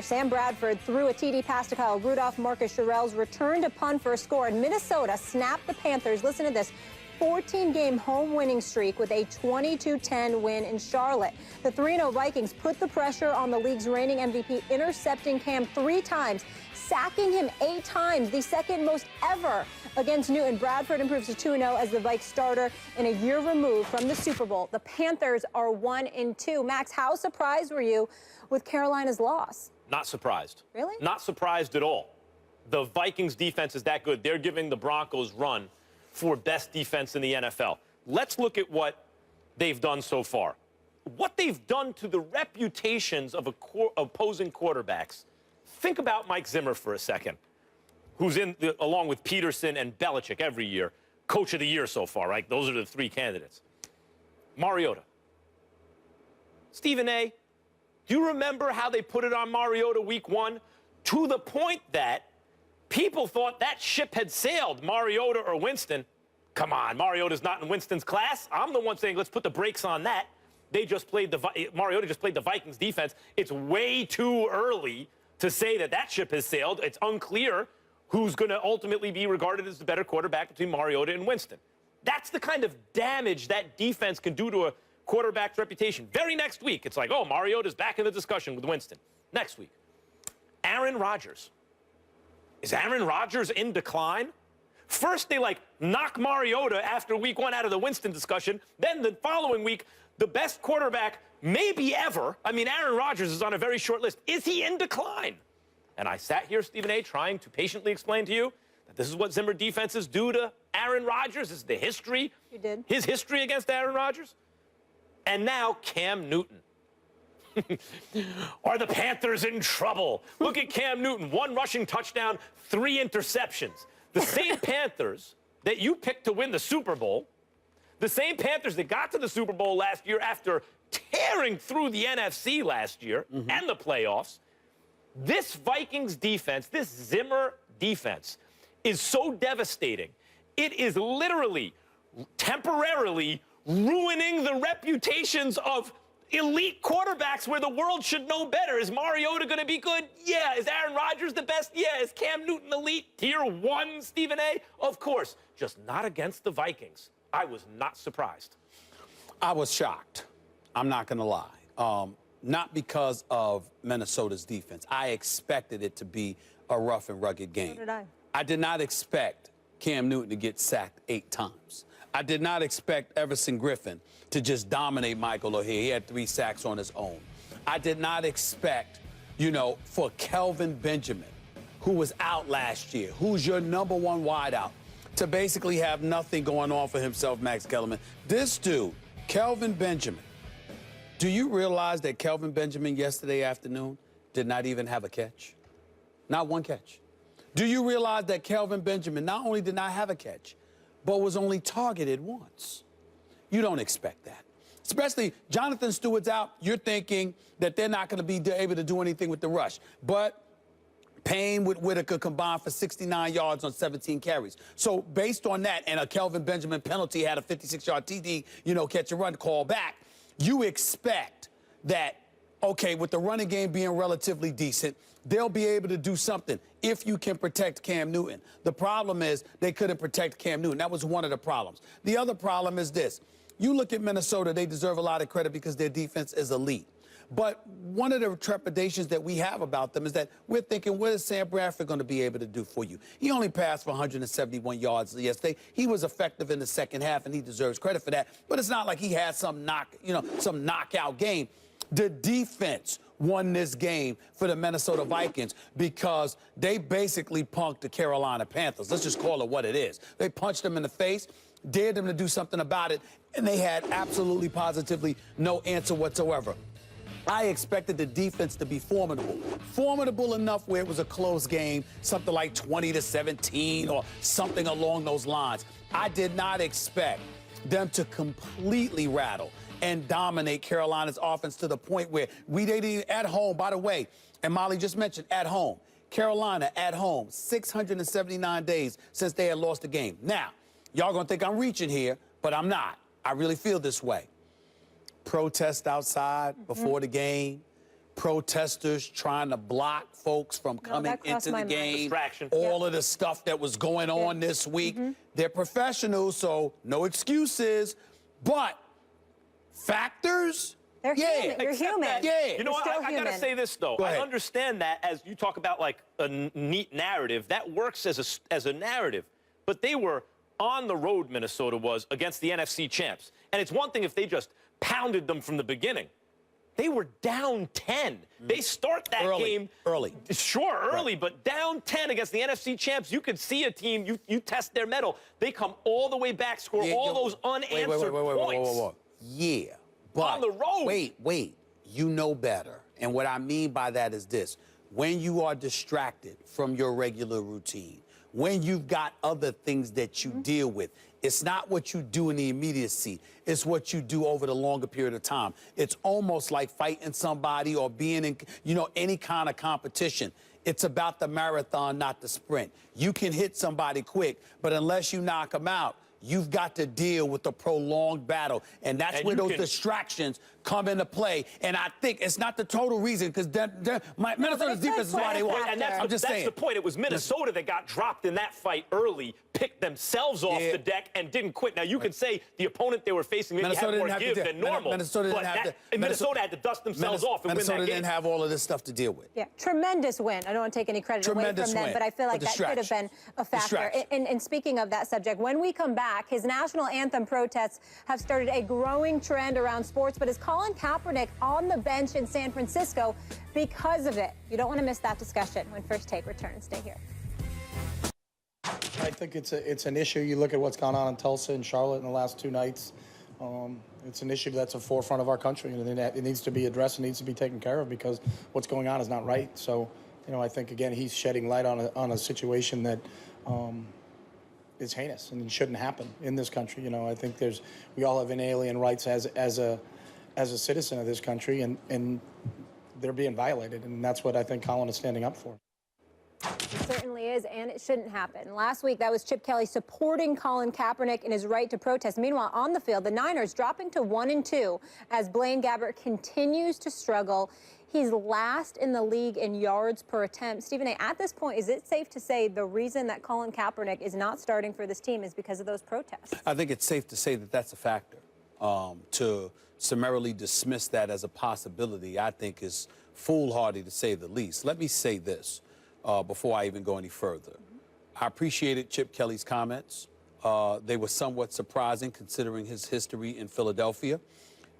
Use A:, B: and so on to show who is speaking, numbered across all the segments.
A: Sam Bradford threw a TD pass to Kyle Rudolph. Marcus Sherrell's returned a punt for a score, and Minnesota snapped the Panthers. Listen to this. 14-game home winning streak with a 22-10 win in Charlotte. The 3-0 Vikings put the pressure on the league's reigning MVP, intercepting Cam 3 times, sacking him 8 times, the second most ever against Newton. Bradford improves to 2-0 as the Vikes starter in a year removed from the Super Bowl. The Panthers are 1-2. Max, how surprised were you with Carolina's loss?
B: Not surprised.
A: Really?
B: Not surprised at all. The Vikings defense is that good. They're giving the Broncos run for best defense in the NFL. Let's look at what they've done so far. What they've done to the reputations of opposing quarterbacks. Think about Mike Zimmer for a second, who's along with Peterson and Belichick every year, coach of the year so far, right? Those are the 3 candidates. Mariota. Stephen A., do you remember how they put it on Mariota week 1? To the point that people thought that ship had sailed, Mariota or Winston. Come on, Mariota's not in Winston's class. I'm the one saying let's put the brakes on that. Mariota just played the Vikings defense. It's way too early to say that that ship has sailed. It's unclear who's going to ultimately be regarded as the better quarterback between Mariota and Winston. That's the kind of damage that defense can do to a quarterback's reputation. Very next week, it's like, oh, Mariota's back in the discussion with Winston. Next week, Aaron Rodgers. Is Aaron Rodgers in decline? First, they knock Mariota after week 1 out of the Winston discussion. Then the following week, the best quarterback maybe ever. I mean, Aaron Rodgers is on a very short list. Is he in decline? And I sat here, Stephen A., trying to patiently explain to you that this is what Zimmer defenses do to Aaron Rodgers. This is the history.
A: You did.
B: His history against Aaron Rodgers. And now Cam Newton. Are the Panthers in trouble? Look at Cam Newton. 1 rushing touchdown, 3 interceptions. The same Panthers that you picked to win the Super Bowl, the same Panthers that got to the Super Bowl last year after tearing through the NFC last year and the playoffs, this Vikings defense, this Zimmer defense, is so devastating. It is literally, temporarily ruining the reputations of elite quarterbacks where the world should know better. Is Mariota going to be good? Yeah. Is Aaron Rodgers the best? Yeah. Is Cam Newton elite? Tier 1, Stephen A.? Of course. Just not against the Vikings. I was not surprised.
C: I was shocked. I'm not going to lie. Not because of Minnesota's defense. I expected it to be a rough and rugged game.
A: So did I.
C: I did not expect Cam Newton to get sacked 8 times. I did not expect Everson Griffin to just dominate Michael O'Hare. He had 3 sacks on his own. I did not expect, for Kelvin Benjamin, who was out last year, who's your #1 wideout, to basically have nothing going on for himself, Max Kellerman. This dude, Kelvin Benjamin, do you realize that Kelvin Benjamin yesterday afternoon did not even have a catch? Not 1 catch. Do you realize that Kelvin Benjamin not only did not have a catch, but was only targeted once? You don't expect that. Especially Jonathan Stewart's out. You're thinking that they're not going to be able to do anything with the rush. But Payne with Whitaker combined for 69 yards on 17 carries. So based on that, and a Kelvin Benjamin penalty, had a 56-yard TD, catch and run call back, you expect that, okay, with the running game being relatively decent, they'll be able to do something if you can protect Cam Newton. The problem is they couldn't protect Cam Newton. That was one of the problems. The other problem is this. You look at Minnesota, they deserve a lot of credit because their defense is elite. But one of the trepidations that we have about them is that we're thinking, what is Sam Bradford going to be able to do for you? He only passed for 171 yards yesterday. He was effective in the second half, and he deserves credit for that. But it's not like he had some knockout game. The defense won this game for the Minnesota Vikings because they basically punked the Carolina Panthers. Let's just call it what it is. They punched them in the face, dared them to do something about it, and they had absolutely positively no answer whatsoever. I expected the defense to be formidable. Formidable enough where it was a close game, something like 20-17 or something along those lines. I did not expect them to completely rattle and dominate Carolina's offense to the point where they at home, by the way, and Molly just mentioned at home, Carolina at home, 679 days since they had lost the game. Now, y'all gonna think I'm reaching here, but I'm not. I really feel this way. Protest outside before the game, protesters trying to block folks from coming into the game,
B: distraction,
C: all of the stuff that was going on this week. They're professionals, so no excuses, but factors.
A: They're human. You're human.
C: Yeah.
B: You know what? I got to say this, though. I understand that as you talk about, like, a neat narrative, that works as a narrative. But they were on the road, Minnesota was, against the NFC champs. And it's one thing if they just pounded them from the beginning. They were down 10. They start that game
C: early.
B: Sure, early, but down 10 against the NFC champs. You could see a team, you test their mettle. They come all the way back, score all those unanswered points.
C: Yeah. But
B: on the road.
C: Wait. You know better. And what I mean by that is this. When you are distracted from your regular routine, when you've got other things that you deal with, it's not what you do in the immediacy. It's what you do over the longer period of time. It's almost like fighting somebody or being in, any kind of competition. It's about the marathon, not the sprint. You can hit somebody quick, but unless you knock them out, you've got to deal with the prolonged battle. And that's where those distractions come into play. And I think it's not the total reason, because Minnesota's defense is why they won.
B: And that's the point. It was Minnesota that got dropped in that fight early, picked themselves off the deck, and didn't quit. Now, you could say the opponent they were facing maybe had more give than normal. Minnesota had to dust themselves off and win that game.
C: Minnesota didn't have all of this stuff to deal with.
A: Yeah, tremendous win. I don't want to take any credit away from them, but I feel like that could have been a factor. And speaking of that subject, when we come back, his national anthem protests have started a growing trend around sports, but is Colin Kaepernick on the bench in San Francisco because of it? You don't want to miss that discussion when First Take returns. Stay here.
D: I think it's an issue. You look at what's gone on in Tulsa and Charlotte in the last 2 nights. It's an issue that's a forefront of our country, and it needs to be addressed and needs to be taken care of, because what's going on is not right. So, I think, again, he's shedding light on a situation that is heinous and shouldn't happen in this country. I think we all have inalienable rights as a citizen of this country, and they're being violated, and that's what I think Colin is standing up for.
A: It certainly is, and it shouldn't happen. Last week, that was Chip Kelly supporting Colin Kaepernick in his right to protest. Meanwhile, on the field, the Niners dropping to 1-2 as Blaine Gabbert continues to struggle. He's last in the league in yards per attempt. Stephen A., at this point, is it safe to say the reason that Colin Kaepernick is not starting for this team is because of those protests?
C: I think it's safe to say that that's a factor. To summarily dismiss that as a possibility, I think, is foolhardy, to say the least. Let me say this before I even go any further. I appreciated Chip Kelly's comments. They were somewhat surprising considering his history in Philadelphia.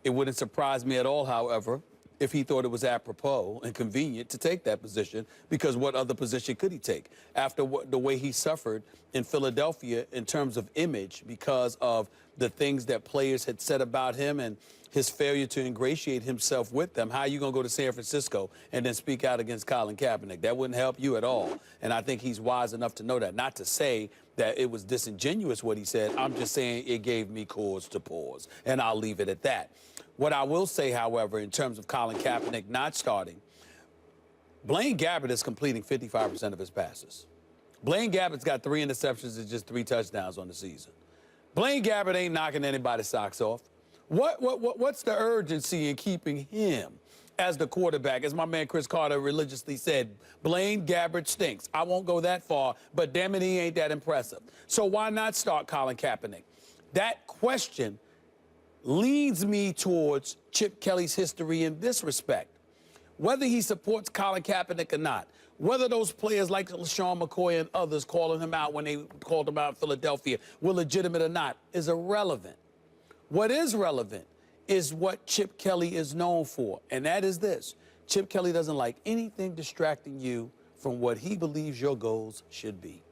C: It wouldn't surprise me at all, however, if he thought it was apropos and convenient to take that position, because what other position could he take after the way he suffered in Philadelphia in terms of image because of the things that players had said about him and his failure to ingratiate himself with them? How are you going to go to San Francisco and then speak out against Colin Kaepernick? That wouldn't help you at all. And I think he's wise enough to know that. Not to say that it was disingenuous what he said. I'm just saying it gave me cause to pause, and I'll leave it at that. What I will say, however, in terms of Colin Kaepernick not starting, Blaine Gabbert is completing 55% of his passes. Blaine Gabbert's got 3 interceptions and just 3 touchdowns on the season. Blaine Gabbert ain't knocking anybody's socks off. What's the urgency in keeping him as the quarterback? As my man Chris Carter religiously said, Blaine Gabbert stinks. I won't go that far, but damn it, he ain't that impressive. So why not start Colin Kaepernick? That question leads me towards Chip Kelly's history in this respect. Whether he supports Colin Kaepernick or not, whether those players like LaShawn McCoy and others calling him out when they called him out in Philadelphia were legitimate or not is irrelevant. What is relevant is what Chip Kelly is known for, and that is this. Chip Kelly doesn't like anything distracting you from what he believes your goals should be.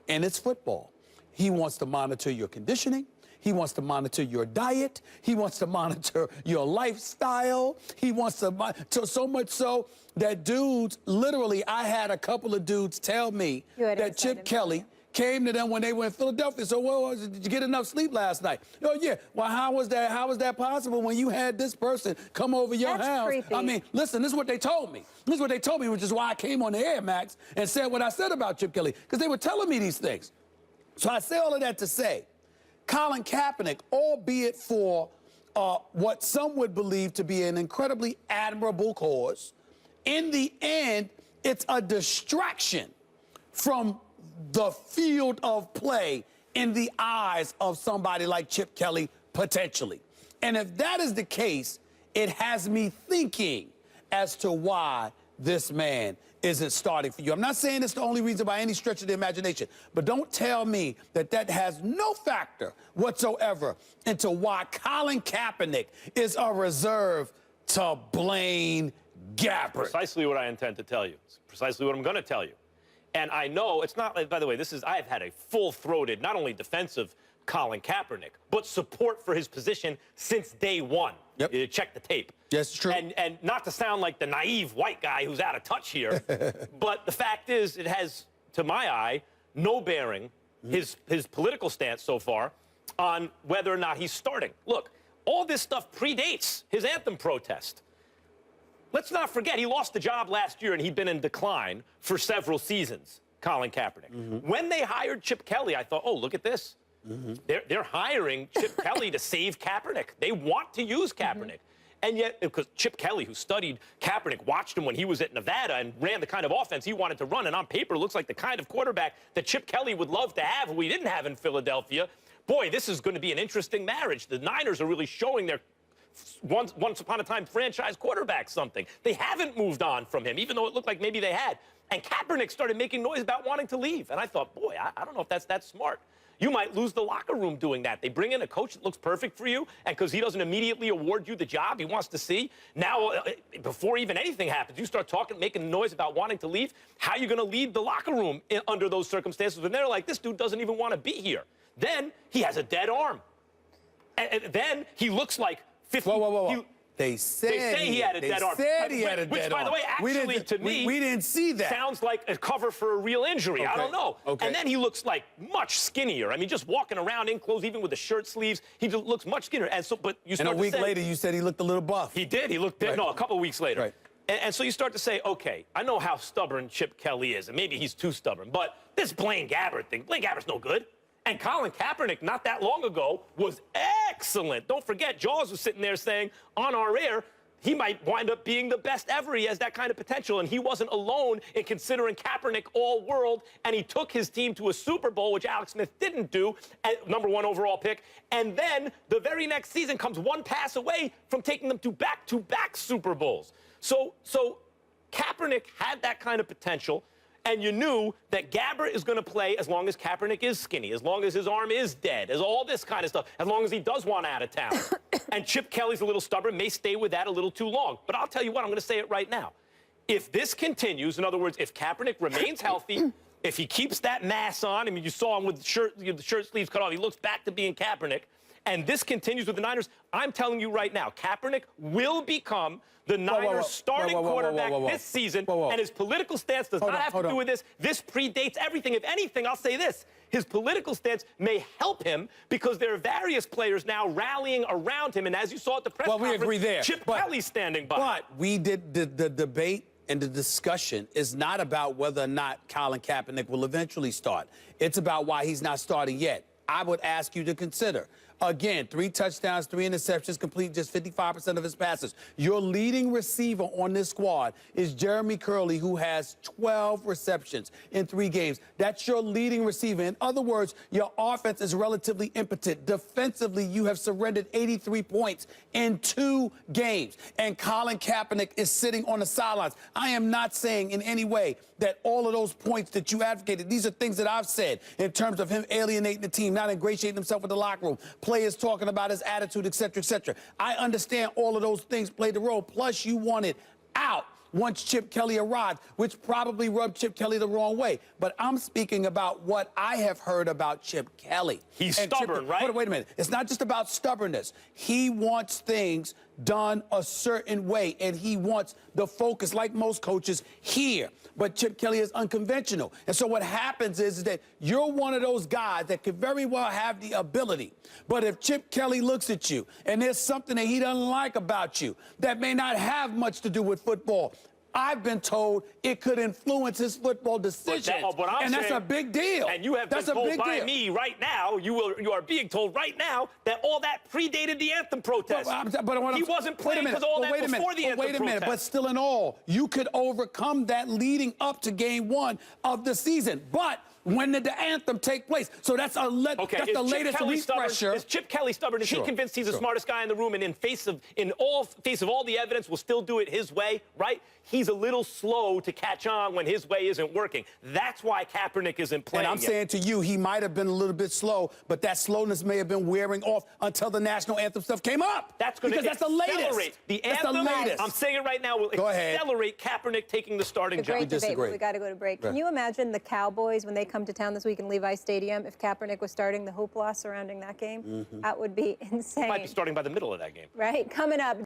C: And it's football. He wants to monitor your conditioning. He wants to monitor your diet. He wants to monitor your lifestyle. He wants to so much so that dudes, literally, I had a couple of dudes tell me that Chip Kelly came to them when they were in Philadelphia. So, well, did you get enough sleep last night? Oh, yeah. Well, how was that possible when you had this person come over your house?
A: Creepy.
C: I mean, listen, this is what they told me. This is what they told me, which is why I came on the air, Max, and said what I said about Chip Kelly, because they were telling me these things. So I say all of that to say, Colin Kaepernick, albeit for what some would believe to be an incredibly admirable cause, in the end, it's a distraction from the field of play in the eyes of somebody like Chip Kelly, potentially. And if that is the case, it has me thinking as to why this man isn't starting for you. I'm not saying it's the only reason by any stretch of the imagination, but don't tell me that that has no factor whatsoever into why Colin Kaepernick is a reserve to Blaine Gabbert.
B: Precisely what I intend to tell you. It's precisely what I'm going to tell you. And I know it's not like, by the way, I've had a full-throated, not only defensive Colin Kaepernick, but support for his position since day one.
C: Yep.
B: You check the tape.
C: Yes, true.
B: And not to sound like the naive white guy who's out of touch here, but the fact is it has, to my eye, no bearing, his political stance so far, on whether or not he's starting. Look, all this stuff predates his anthem protest. Let's not forget, he lost the job last year and he'd been in decline for several seasons, Colin Kaepernick. When they hired Chip Kelly, I thought, oh, look at this. They're hiring Chip Kelly to save Kaepernick. They want to use Kaepernick. And yet, because Chip Kelly, who studied Kaepernick, watched him when he was at Nevada and ran the kind of offense he wanted to run, and on paper looks like the kind of quarterback that Chip Kelly would love to have, who he didn't have in Philadelphia. Boy, this is going to be an interesting marriage. The Niners are really showing their once upon a time franchise quarterback something. They haven't moved on from him, even though it looked like maybe they had. And Kaepernick started making noise about wanting to leave. And I thought, boy, I don't know if that's that smart. You might lose the locker room doing that. They bring in a coach that looks perfect for you, and because he doesn't immediately award you the job he wants to see, now, before even anything happens, you start talking, making noise about wanting to leave. How are you going to lead the locker room under those circumstances when they're like, this dude doesn't even want to be here? Then he has a dead arm. And then he looks like 50.
C: Whoa. They say
B: he had a dead arm.
C: He had a dead arm.
B: Which, by the way, actually, to me,
C: we didn't see that.
B: Sounds like a cover for a real injury.
C: Okay.
B: I don't know.
C: Okay.
B: And then he looks like much skinnier. I mean, just walking around in clothes, even with the shirt sleeves, he just looks much skinnier. And so, but you start
C: and a week later, you said he looked a little buff.
B: He did. He looked. Right. No, a couple of weeks later.
C: Right.
B: And so you start to say, okay, I know how stubborn Chip Kelly is, and maybe he's too stubborn, but this Blaine Gabbert thing, Blaine Gabbert's no good. And Colin Kaepernick, not that long ago, was excellent. Don't forget, Jaws was sitting there saying on our air, he might wind up being the best ever. He has that kind of potential, and he wasn't alone in considering Kaepernick all-world, and he took his team to a Super Bowl, which Alex Smith didn't do, #1 overall pick, and then the very next season comes one pass away from taking them to back-to-back Super Bowls. So Kaepernick had that kind of potential, and you knew that Gabbert is going to play as long as Kaepernick is skinny, as long as his arm is dead, as all this kind of stuff, as long as he does want out of town. And Chip Kelly's a little stubborn, may stay with that a little too long. But I'll tell you what, I'm going to say it right now. If this continues, in other words, if Kaepernick remains healthy, if he keeps that mass on, I mean, you saw him with the shirt sleeves cut off, he looks back to being Kaepernick, and this continues with the Niners, I'm telling you right now, Kaepernick will become the Niners' starting quarterback this season, and his political stance does not have to do with this. This predates everything. If anything, I'll say this. His political stance may help him because there are various players now rallying around him, and as you saw at the press conference,
C: we agree there.
B: Chip Kelly's standing by.
C: But we did the debate and the discussion is not about whether or not Colin Kaepernick will eventually start. It's about why he's not starting yet. I would ask you to consider. Again, 3 touchdowns, 3 interceptions, complete just 55% of his passes. Your leading receiver on this squad is Jeremy Curley, who has 12 receptions in 3 games. That's your leading receiver. In other words, your offense is relatively impotent. Defensively, you have surrendered 83 points in 2 games. And Colin Kaepernick is sitting on the sidelines. I am not saying in any way that all of those points that you advocated, these are things that I've said in terms of him alienating the team, not ingratiating himself with the locker room, players talking about his attitude, et cetera, et cetera. I understand all of those things played a role. Plus, you wanted out once Chip Kelly arrived, which probably rubbed Chip Kelly the wrong way. But I'm speaking about what I have heard about Chip Kelly.
B: He's stubborn, right?
C: Wait a minute. It's not just about stubbornness. He wants things done a certain way, and he wants the focus, like most coaches, here. But Chip Kelly is unconventional. And so what happens is that you're one of those guys that could very well have the ability. But if Chip Kelly looks at you and there's something that he doesn't like about you that may not have much to do with football, I've been told it could influence his football decisions. And that's a big deal.
B: And you have been told by me right now, you are being told right now that all that predated the anthem protest. He wasn't playing because all that before the anthem protest.
C: Wait a minute, but still in all, you could overcome that leading up to game 1 of the season. But when did the anthem take place? So that's the latest refresher.
B: Is Chip Kelly stubborn? Is he convinced he's the smartest guy in the room, and in face of all the evidence will still do it his way, right? He's a little slow to catch on when his way isn't working. That's why Kaepernick isn't playing.
C: And I'm saying to you, he might have been a little bit slow, but that slowness may have been wearing off until the national anthem stuff came up.
B: That's going to
C: accelerate
B: the anthem.
C: That's the latest.
B: I'm saying it right now. Will accelerate Kaepernick taking the starting job.
A: Great debate, but we got to go to break. Can you imagine the Cowboys when they come to town this week in Levi Stadium? If Kaepernick was starting, the hoopla surrounding that game, that would be insane.
B: Might be starting by the middle of that game.
A: Right. Coming up.